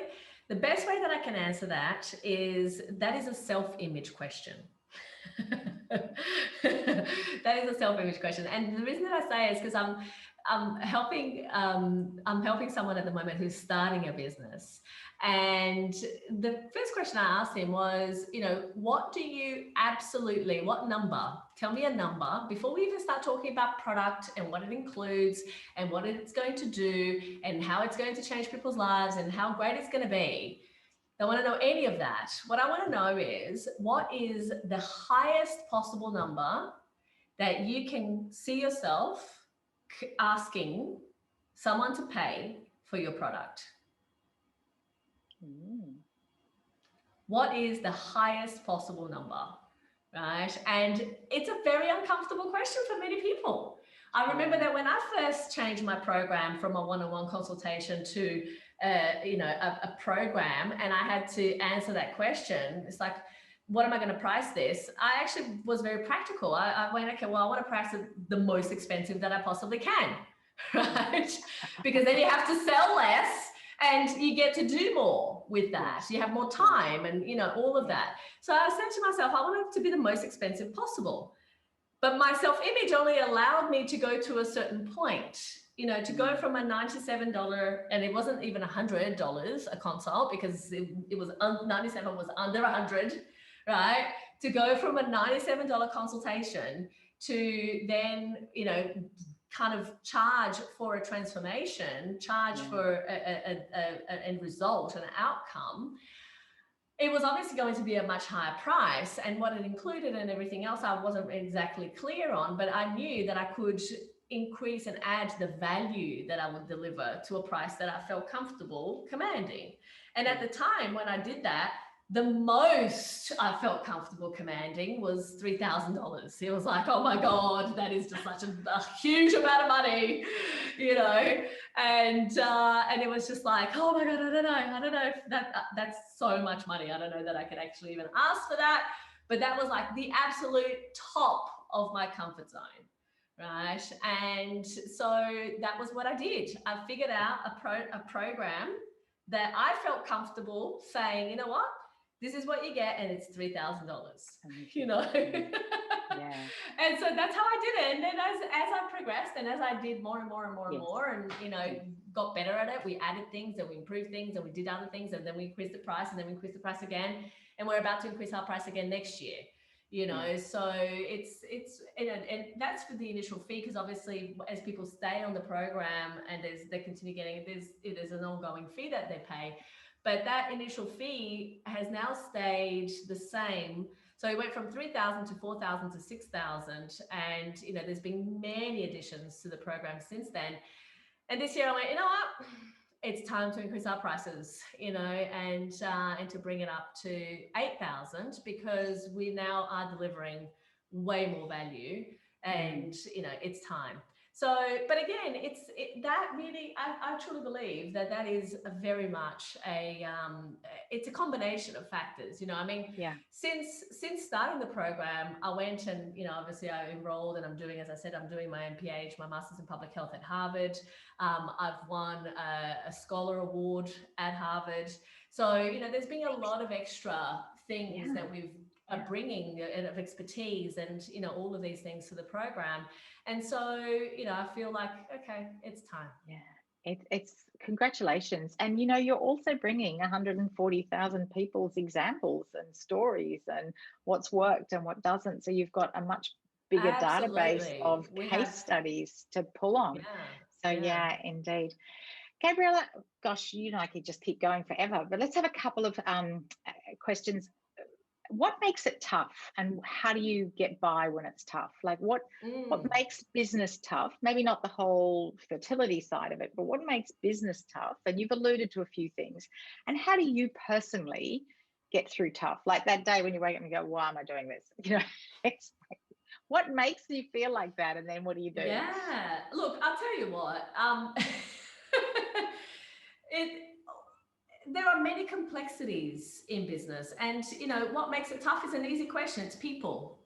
the best way that I can answer that is a self-image question. That is a self-image question. And the reason that I say it is because I'm helping someone at the moment who's starting a business. And the first question I asked him was, what number? Tell me a number before we even start talking about product and what it includes and what it's going to do and how it's going to change people's lives and how great it's going to be. I don't want to know any of that. What I want to know is, what is the highest possible number that you can see yourself asking someone to pay for your product? What is the highest possible number, right? And it's a very uncomfortable question for many people. I remember that when I first changed my program from a one-on-one consultation to a program, and I had to answer that question, it's like, what am I going to price this? I actually was very practical. I went, okay, well, I want to price it the most expensive that I possibly can, right? Because then you have to sell less and you get to do more with that. You have more time and, all of that. So I said to myself, I want it to be the most expensive possible. But my self-image only allowed me to go to a certain point, to go from a $97, and it wasn't even $100 a consult, because it was 97 was under 100, right? To go from a $97 consultation to then, kind of charge for a transformation, charge for a end result, an outcome. It was obviously going to be a much higher price, and what it included and everything else I wasn't exactly clear on, but I knew that I could increase and add the value that I would deliver to a price that I felt comfortable commanding. And at the time when I did that, the most I felt comfortable commanding was $3,000. It was like, oh my God, that is just such a huge amount of money, and it was just like, oh my God, I don't know if that's so much money. I don't know that I could actually even ask for that. But that was like the absolute top of my comfort zone, right? And so that was what I did. I figured out a program that I felt comfortable saying, you know what, this is what you get, and it's $3,000. You know. Yeah. And so that's how I did it. And then as I progressed and as I did more and more and more and more, and you know, got better at it, we added things and we improved things and we did other things, and then we increased the price, and then we increased the price again, and we're about to increase our price again next year. You know, so it's and that's for the initial fee, because obviously as people stay on the program and they continue getting there's an ongoing fee that they pay. But that initial fee has now stayed the same. So it went from 3,000 to 4,000 to 6,000. And, you know, there's been many additions to the program since then. And this year I went, you know what? It's time to increase our prices, you know, and to bring it up to 8,000, because we now are delivering way more value, and, you know, it's time. So, but again, that really, I truly believe that is very much it's a combination of factors. You know, I mean, since starting the program, I went and, you know, obviously I enrolled, and I'm doing, as I said, I'm doing my MPH, my Master's in Public Health at Harvard. I've won a Scholar Award at Harvard. So, you know, there's been a lot of extra things that we've bringing of expertise and, you know, all of these things to the program. And so, you know, I feel like, okay, it's time. Yeah, it's congratulations. And, you know, you're also bringing 140,000 people's examples and stories and what's worked and what doesn't. So you've got a much bigger database of case studies to pull on. So yeah, indeed. Gabriella, gosh, you know, I could just keep going forever, but let's have a couple of questions. What makes it tough, and how do you get by when it's tough? Like what makes business tough? Maybe not the whole fertility side of it, but what makes business tough? And you've alluded to a few things. And how do you personally get through tough? Like that day when you wake up and go, why am I doing this? You know, it's like, what makes you feel like that? And then what do you do? Yeah, look, I'll tell you what, there are many complexities in business, and, you know, what makes it tough is an easy question. It's people,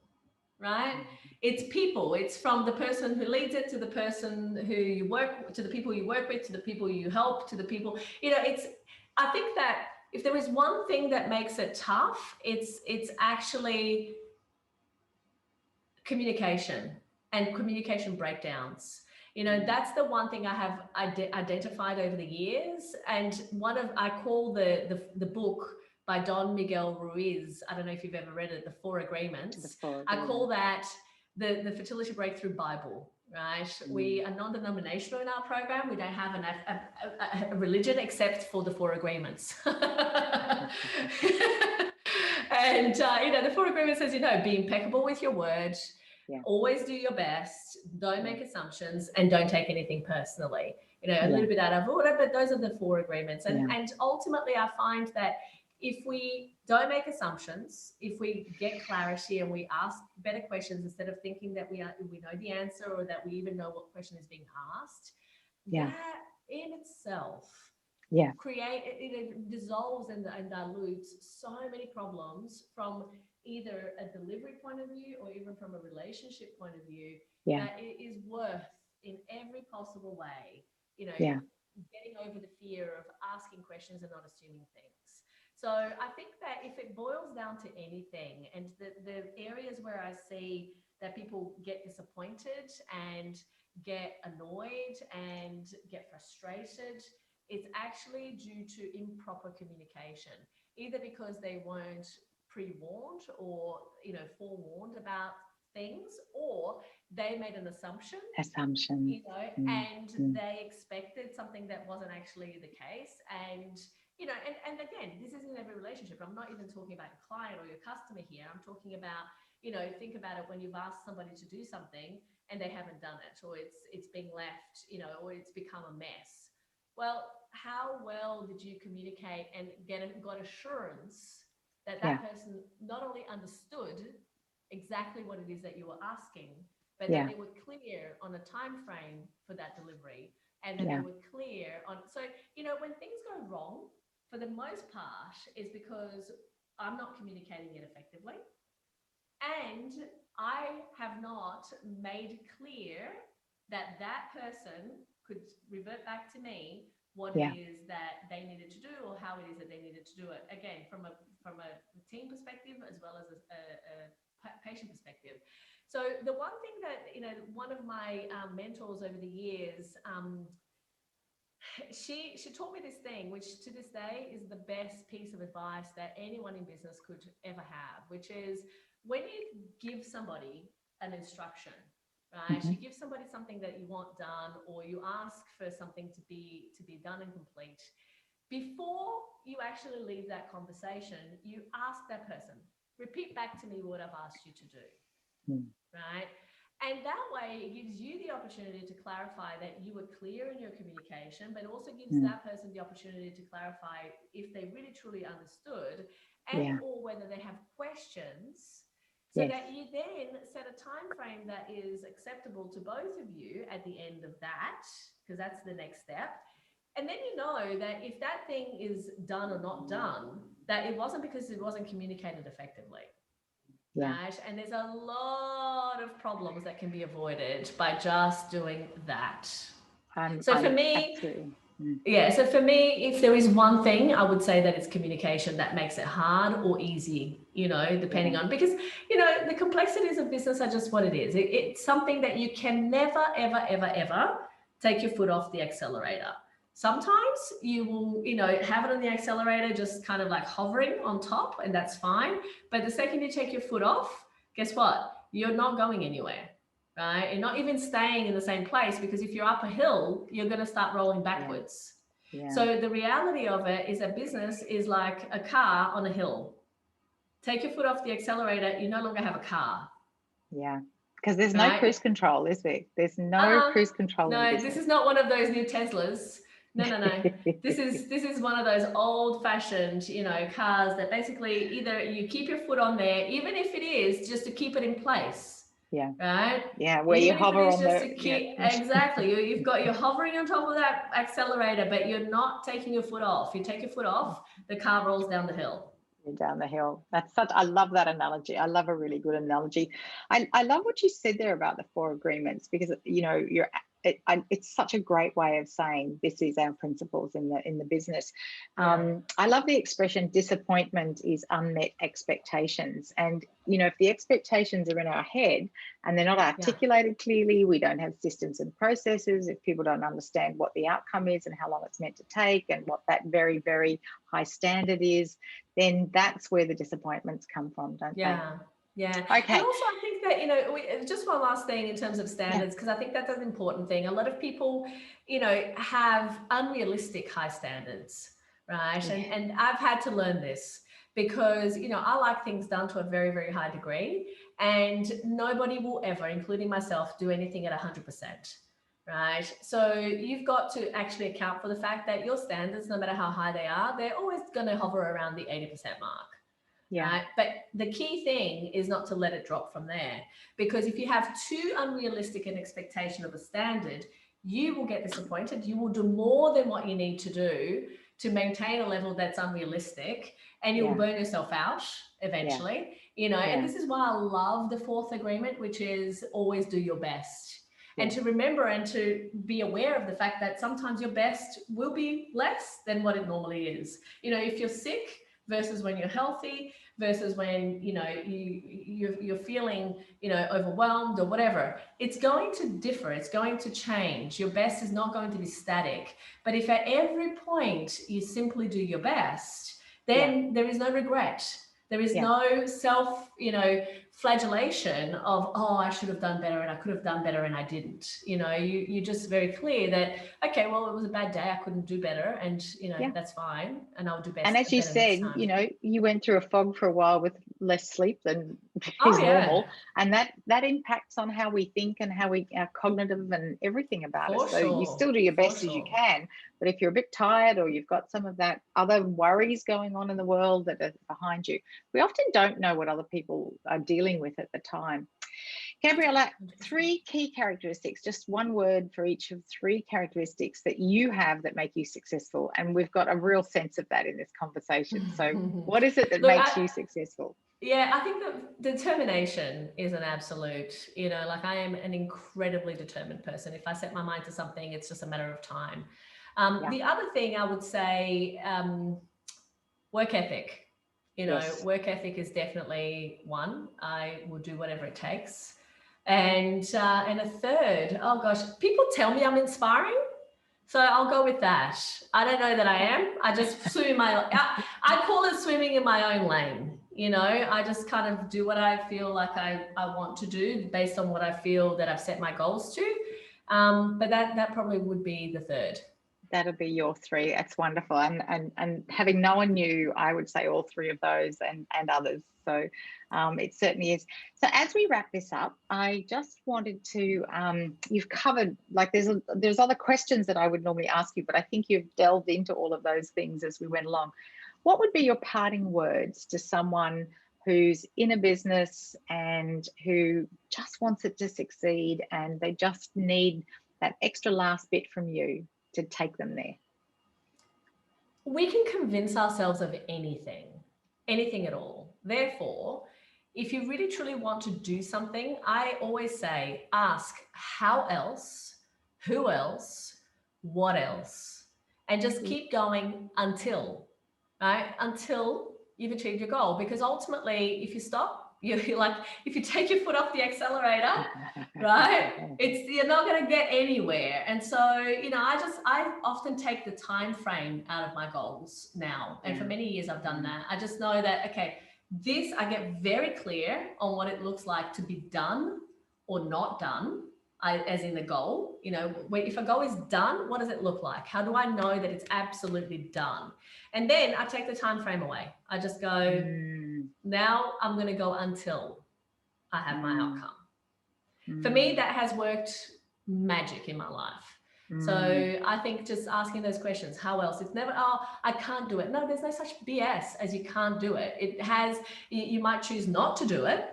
right? It's people. It's from the person who leads it to the person who you work, to the people you work with, to the people you help, to the people, you know, I think that if there is one thing that makes it tough, it's actually communication and communication breakdowns. You know, that's the one thing I have identified over the years. And I call the book by Don Miguel Ruiz, I don't know if you've ever read it, The Four Agreements. I call that the Fertility Breakthrough Bible, right? We are non-denominational in our program. We don't have a religion except for the Four Agreements. And, you know, the Four Agreements says, you know, be impeccable with your word. Always do your best, don't make assumptions, and don't take anything personally. You know, a little bit out of order, but those are the Four Agreements. And ultimately, I find that if we don't make assumptions, if we get clarity and we ask better questions instead of thinking that we know the answer, or that we even know what question is being asked, that in itself it dissolves and dilutes so many problems from either a delivery point of view or even from a relationship point of view, that it is worth in every possible way, you know, getting over the fear of asking questions and not assuming things. So I think that if it boils down to anything, and the areas where I see that people get disappointed and get annoyed and get frustrated, it's actually due to improper communication, either because they weren't pre-warned or, you know, forewarned about things, or they made an assumption, you know, and they expected something that wasn't actually the case. And, you know, and again, this isn't every relationship. I'm not even talking about your client or your customer here. I'm talking about, you know, think about it when you've asked somebody to do something and they haven't done it, or it's being left, you know, or it's become a mess. Well, how well did you communicate and got assurance that person not only understood exactly what it is that you were asking, but that they were clear on a time frame for that delivery, and that they were clear on. So, you know, when things go wrong, for the most part, is because I'm not communicating it effectively. And I have not made clear that that person could revert back to me what it is that they needed to do or how it is that they needed to do it. Again, from a team perspective as well as a patient perspective. So the one thing that, you know, one of my mentors over the years, she taught me this thing, which to this day is the best piece of advice that anyone in business could ever have, which is when you give somebody an instruction, right? You give somebody something that you want done, or you ask for something to be done and complete. Before you actually leave that conversation, you ask that person, repeat back to me what I've asked you to do, right? And that way it gives you the opportunity to clarify that you were clear in your communication, but also gives that person the opportunity to clarify if they really truly understood and or whether they have questions, so that you then set a time frame that is acceptable to both of you at the end of that, because that's the next step. And then you know that if that thing is done or not done, that it wasn't because it wasn't communicated effectively. Right? And there's a lot of problems that can be avoided by just doing that. So for me, so for me, if there is one thing, I would say that it's communication that makes it hard or easy, you know, depending on, because, you know, the complexities of business are just what it is. It's something that you can never, ever, ever, ever take your foot off the accelerator. Sometimes you will, you know, have it on the accelerator, just kind of like hovering on top, and that's fine. But the second you take your foot off, guess what? You're not going anywhere, right? You're not even staying in the same place, because if you're up a hill, you're going to start rolling backwards. So the reality of it is that business is like a car on a hill. Take your foot off the accelerator, you no longer have a car. Because there's no cruise control, is there? There's no cruise control. No, this is not one of those new Teslas. No. This is one of those old-fashioned, you know, cars that basically either you keep your foot on there, even if it is just to keep it in place. Right? Where even you hover on exactly. You're hovering on top of that accelerator, but you're not taking your foot off. You take your foot off, the car rolls down the hill. Down the hill. I love that analogy. I love a really good analogy. I love what you said there about the 4 agreements, because, you know, it's such a great way of saying this is our principles in the business. I love the expression disappointment is unmet expectations. And, you know, if the expectations are in our head and they're not articulated clearly, we don't have systems and processes, if people don't understand what the outcome is and how long it's meant to take and what that very, very high standard is, then that's where the disappointments come from, don't they? Yeah. Okay. And also, I think that, you know, just one last thing in terms of standards, because I think that's an important thing. A lot of people, you know, have unrealistic high standards, right? And I've had to learn this because, you know, I like things done to a very, very high degree, and nobody will ever, including myself, do anything at 100%. Right. So you've got to actually account for the fact that your standards, no matter how high they are, they're always going to hover around the 80% mark. Right? But the key thing is not to let it drop from there, because if you have too unrealistic an expectation of a standard, you will get disappointed. You will do more than what you need to do to maintain a level that's unrealistic, and you will burn yourself out eventually, you know. And this is why I love the 4th agreement, which is always do your best. And to remember and to be aware of the fact that sometimes your best will be less than what it normally is. You know, if you're sick versus when you're healthy, versus when, you know, you're feeling, you know, overwhelmed or whatever, it's going to differ. It's going to change. Your best is not going to be static. But if at every point you simply do your best, then there is no regret. There is no self, you know, flagellation of, oh, I should have done better and I could have done better and I didn't. You know, you're just very clear that, okay, well, it was a bad day. I couldn't do better, and, you know, that's fine. And I'll do better. And as you said, you know, you went through a fog for a while with less sleep than is normal. And that impacts on how we think and how we are cognitive and everything about it. So you still do your best as you can. But if you're a bit tired or you've got some of that other worries going on in the world that are behind you, we often don't know what other people are dealing with at the time. Gabriella, 3 key characteristics, just one word for each of 3 characteristics that you have that make you successful. And we've got a real sense of that in this conversation. So what is it that makes you successful? Yeah, I think that determination is an absolute, like I am an incredibly determined person. If I set my mind to something, it's just a matter of time. Yeah. The other thing I would say, work ethic. Yes. Work ethic is definitely one. I will do whatever it takes. And a third, oh gosh, people tell me I'm inspiring. So I'll go with that. I don't know that I am. I just swim in I call it swimming in my own lane. I just kind of do what I feel like I want to do based on what I feel that I've set my goals to. But that probably would be the third. That'll be your three. That's wonderful. And having known you, I would say all three of those and others. So it certainly is. So as we wrap this up, I just wanted to, you've covered, like there's other questions that I would normally ask you, but I think you've delved into all of those things as we went along. What would be your parting words to someone who's in a business and who just wants it to succeed and they just need that extra last bit from you to take them there? We can convince ourselves of anything at all. Therefore, if you really truly want to do something, I always say, ask how else, who else, what else, and just keep going until you've achieved your goal. Because ultimately, if you stop, you're like, if you take your foot off the accelerator, right, you're not going to get anywhere. And so, I often take the time frame out of my goals now. And for many years, I've done that. I just know that, okay, I get very clear on what it looks like to be done or not done. As in the goal, if a goal is done, what does it look like? How do I know that it's absolutely done? And then I take the time frame away. I just go, now I'm going to go until I have my outcome. For me, that has worked magic in my life. So I think just asking those questions, how else? It's never, oh, I can't do it. No, there's no such BS as you can't do it. You might choose not to do it.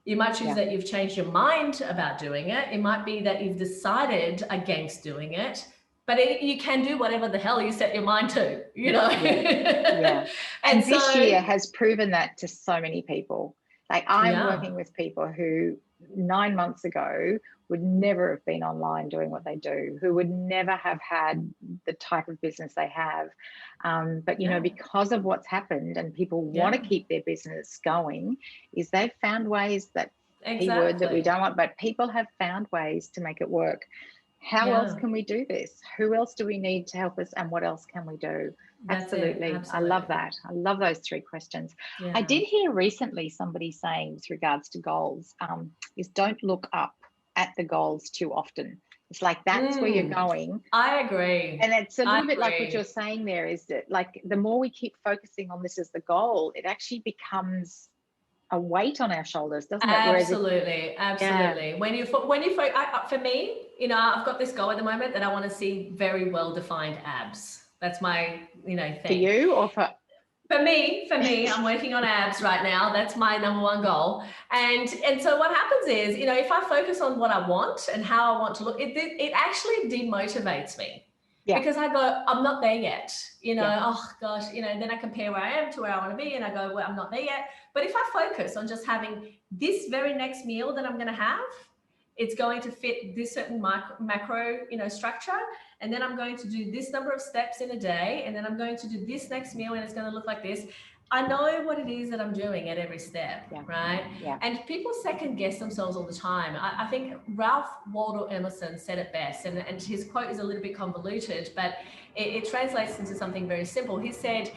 You might choose that you've changed your mind about doing it. It might be that you've decided against doing it, but you can do whatever the hell you set your mind to, Yeah. And this year has proven that to so many people. Like I'm working with people who 9 months ago would never have been online doing what they do, who would never have had the type of business they have. But, because of what's happened and people want to keep their business going, is they've found ways that keyword that we don't want, but people have found ways to make it work. How else can we do this? Who else do we need to help us? And what else can we do? Absolutely. I love that. I love those three questions. Yeah. I did hear recently somebody saying with regards to goals, is don't look up at the goals too often. It's like, that's where you're going. I agree. And it's a little bit like what you're saying there, is that like the more we keep focusing on this as the goal, it actually becomes a weight on our shoulders, doesn't it? Absolutely. Yeah. When you for me, I've got this goal at the moment that I want to see very well-defined abs. That's my, thing. For you or for me, I'm working on abs right now. That's my number one goal. And so what happens is, if I focus on what I want and how I want to look, it actually demotivates me. Yeah. Because I go, I'm not there yet, oh gosh, then I compare where I am to where I want to be and I go, well, I'm not there yet. But if I focus on just having this very next meal that I'm going to have, it's going to fit this certain macro, structure. And then I'm going to do this number of steps in a day. And then I'm going to do this next meal and it's going to look like this. I know what it is that I'm doing at every step, right? Yeah. And people second guess themselves all the time. I think Ralph Waldo Emerson said it best, and his quote is a little bit convoluted, but it translates into something very simple. He said,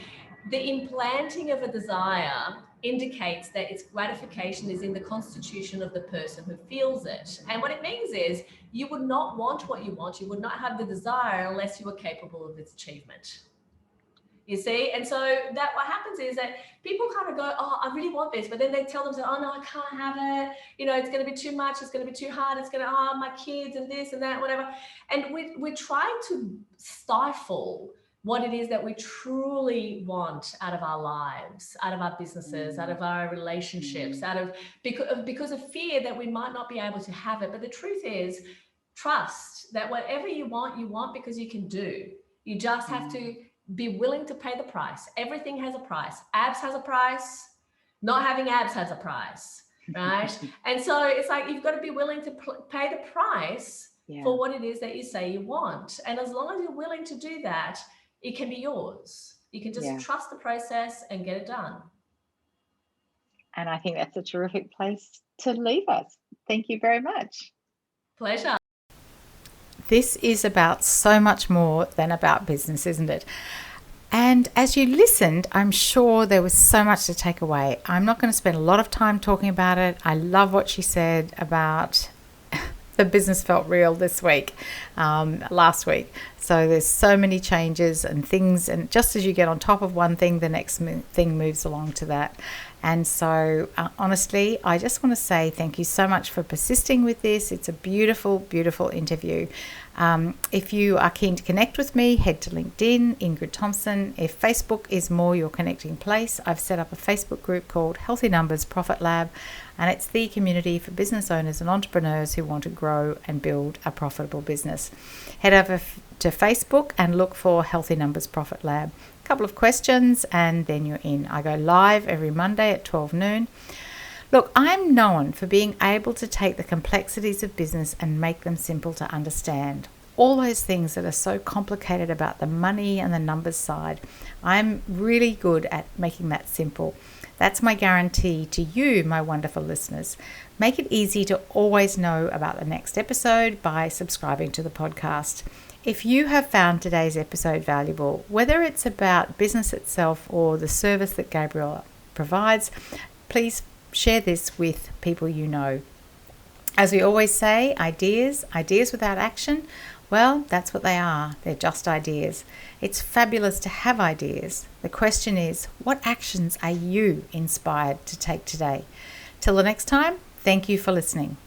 the implanting of a desire indicates that its gratification is in the constitution of the person who feels it. And what it means is you would not want what you want, you would not have the desire unless you were capable of its achievement. You see? And so that what happens is that people kind of go, oh, I really want this, but then they tell themselves, oh no, I can't have it. It's going to be too much. It's going to be too hard. It's going to, my kids and this and that, whatever. And we're trying to stifle what it is that we truly want out of our lives, out of our businesses, out of our relationships, because of fear that we might not be able to have it. But the truth is, trust that whatever you want because you can do. You just have to be willing to pay the price. Everything has a price. Abs has a price. Not having abs has a price, right? And so it's like, you've got to be willing to pay the price for what it is that you say you want. And as long as you're willing to do that, it can be yours. You can just trust the process and get it done. And I think that's a terrific place to leave us. Thank you very much. Pleasure. This is about so much more than about business, isn't it? And as you listened, I'm sure there was so much to take away. I'm not going to spend a lot of time talking about it. I love what she said about the business felt real this week, last week. So there's so many changes and things, and just as you get on top of one thing, the next thing moves along to that. And so honestly, I just want to say thank you so much for persisting with this. It's a beautiful, beautiful interview. If you are keen to connect with me, head to LinkedIn, Ingrid Thompson. If Facebook is more your connecting place, I've set up a Facebook group called Healthy Numbers Profit Lab, and it's the community for business owners and entrepreneurs who want to grow and build a profitable business. Head over to Facebook and look for Healthy Numbers Profit Lab. A couple of questions and then you're in. I go live every Monday at 12 noon. Look, I'm known for being able to take the complexities of business and make them simple to understand. All those things that are so complicated about the money and the numbers side, I'm really good at making that simple. That's my guarantee to you, my wonderful listeners. Make it easy to always know about the next episode by subscribing to the podcast. If you have found today's episode valuable, whether it's about business itself or the service that Gabriella provides, please share this with people you know. As we always say, ideas without action, well, that's what they are. They're just ideas. It's fabulous to have ideas. The question is, what actions are you inspired to take today? Till the next time, thank you for listening.